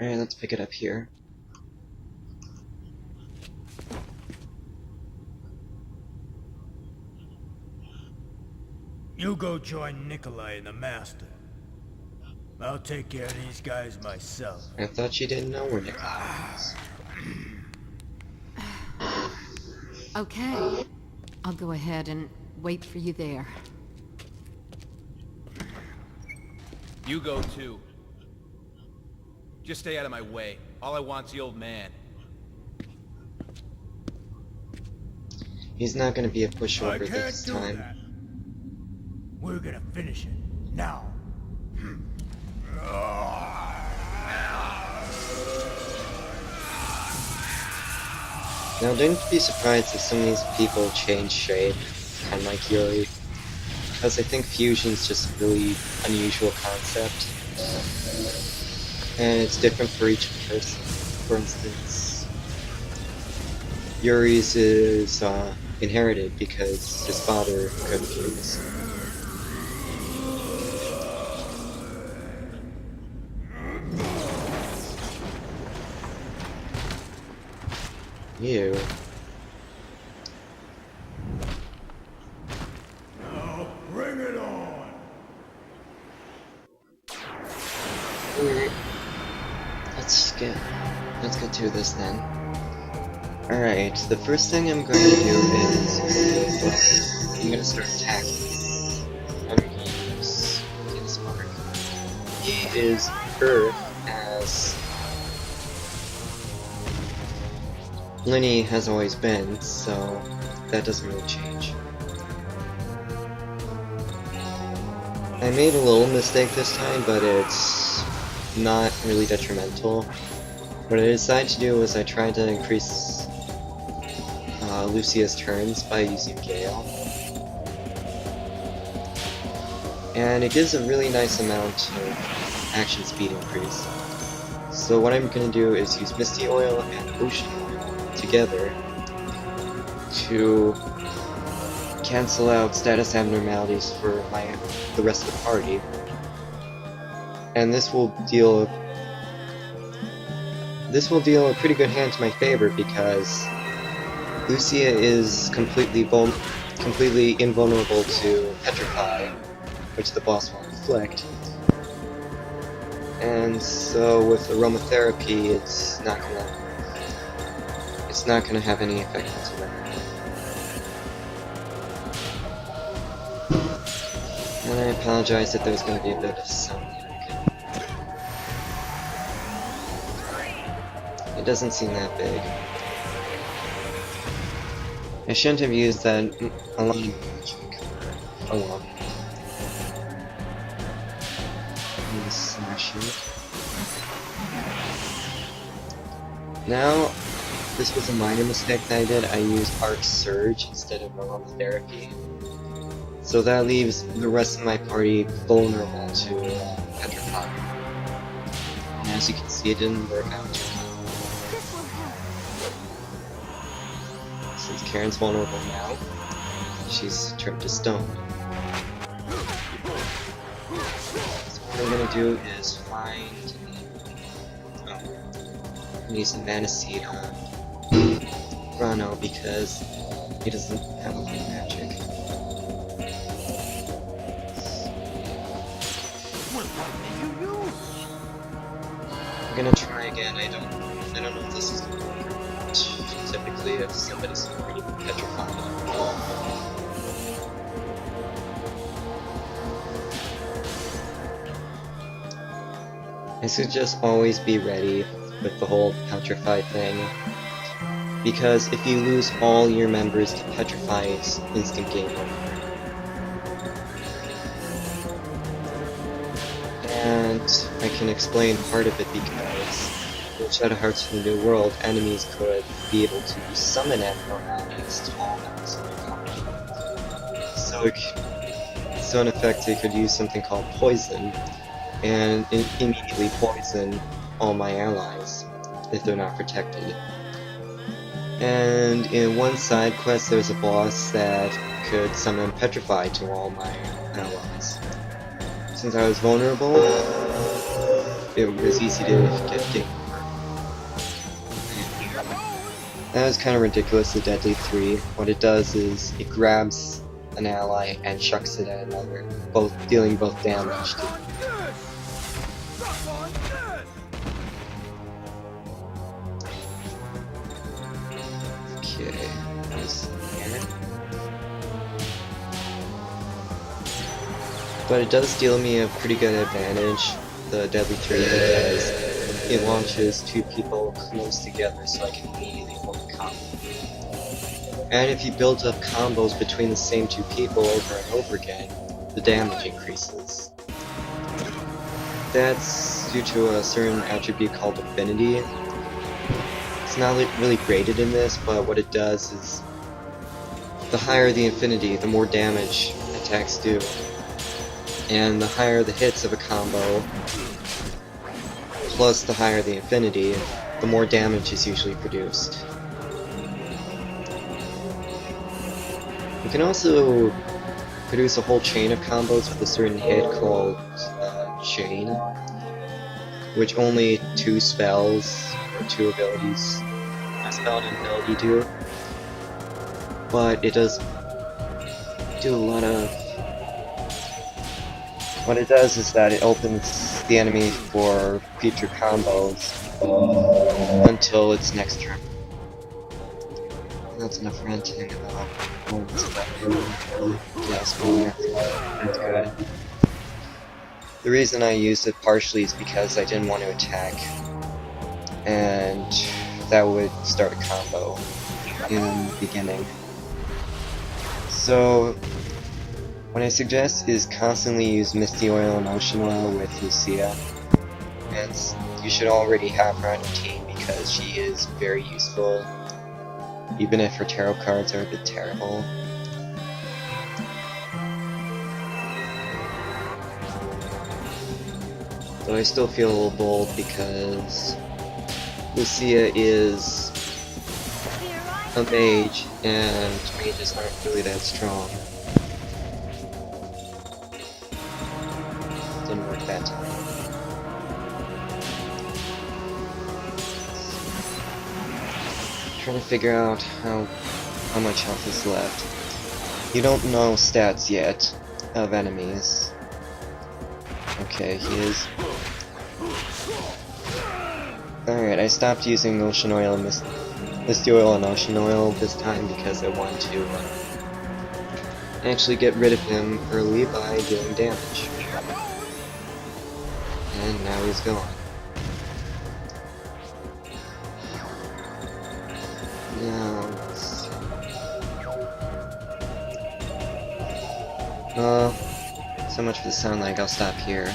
Alright, let's pick it up here. You go join Nikolai and the Master. I'll take care of these guys myself. I thought you didn't know where Nikolai was. Okay. I'll go ahead and wait for you there. You go too. Just stay out of my way. All I want's the old man. He's not gonna be a I pushover can't this do time. that. We're gonna finish it now. Now, don't be surprised if some of these people change shape, kind of like Yuri, because I think fusion's just a really unusual concept, and it's different for each person. For instance, Yuri's is inherited because his father could fuse. You. Now bring it on. Alright. Let's get to this then. Alright, the first thing I'm going to do is I'm going to start attacking. I'm going to use this mark. He is Earth as Lenny has always been, so that doesn't really change. I made a little mistake this time, but it's not really detrimental. What I decided to do was I tried to increase Lucia's turns by using Gale. And it gives a really nice amount of action speed increase. So what I'm going to do is use Misty Oil and Ocean Oil together to cancel out status abnormalities for the rest of the party. And this will deal a pretty good hand to my favor because Lucia is completely invulnerable to Petrify, which the boss will inflict. And so with aromatherapy, it's not gonna have any effect whatsoever. And I apologize that there's gonna be a bit of sound. It doesn't seem that big. I shouldn't have used that a lot of magic. Oh well. Smash it. Now, this was a minor mistake that I did. I used Arc Surge instead of aromatherapy. So that leaves the rest of my party vulnerable to Petrify. And as you can see, it didn't work out too well. Since Karen's vulnerable now, she's turned to stone. What I'm gonna do is find use the mana seed on Rano because he doesn't have a lot of magic. I'm gonna try again. I don't know if this is gonna work or not. Typically, if somebody's already petrified. I suggest always be ready with the whole petrify thing, because if you lose all your members to petrify, it's instant game over. And I can explain part of it because in Shadow Hearts of the New World, enemies could be able to summon abnormalities to all members of the company. So in effect, they could use something called poison, and immediately poison all my allies if they're not protected. And in one side quest there's a boss that could summon Petrify to all my allies. Since I was vulnerable, it was easy to get game. That was kind of ridiculous, the Deadly 3. What it does is it grabs an ally and chucks it at another, dealing both damage to Okay, what's here? But it does deal me a pretty good advantage, the Deadly 3, because it launches two people close together so I can immediately form a combo. And if you build up combos between the same two people over and over again, the damage increases. That's due to a certain attribute called affinity. It's not really graded in this, but what it does is the higher the affinity, the more damage attacks do. And the higher the hits of a combo, plus the higher the affinity, the more damage is usually produced. You can also produce a whole chain of combos with a certain hit called Chain, which only two spells or two abilities, a spell and an ability do, but it does do a lot of. What it does is that it opens the enemy for future combos until its next turn. That's enough ranting about moments of that really That's good. The reason I used it partially is because I didn't want to attack, and that would start a combo in the beginning. So what I suggest is constantly use Misty Oil and Ocean Oil with Lucia, and you should already have her on your team because she is very useful, even if her tarot cards are a bit terrible. Though I still feel a little bold because Lucia is a mage, and mages aren't really that strong. Didn't work that time. Trying to figure out how much health is left. You don't know stats yet of enemies. Okay, he is. Alright, I stopped using Ocean Oil and Misty Oil and Ocean Oil this time because I wanted to actually get rid of him early by dealing damage. And now he's gone. Now, let's see. So much for the sound lag, I'll stop here.